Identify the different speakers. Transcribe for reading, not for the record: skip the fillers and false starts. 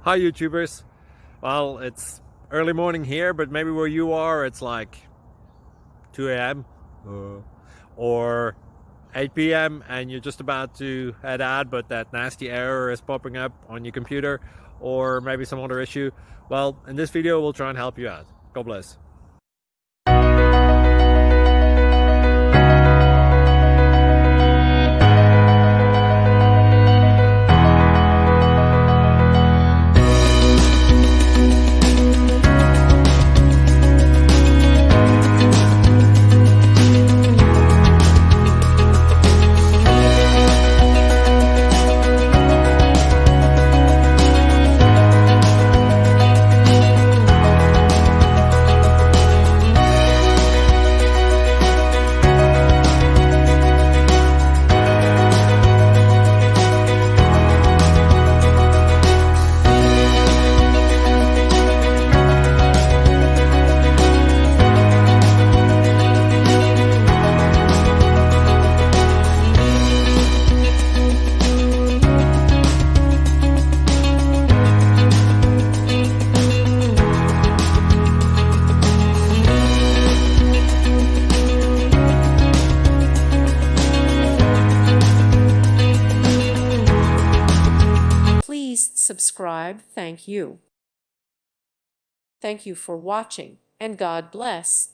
Speaker 1: Hi YouTubers. Well, it's early morning here, but maybe where you are it's like 2 a.m. or 8 p.m. and you're just about to head out, but that nasty error is popping up on your computer, or maybe some other issue. Well, in this video we'll try and help you out. God bless.
Speaker 2: Please subscribe. Thank you. Thank you for watching, and God bless.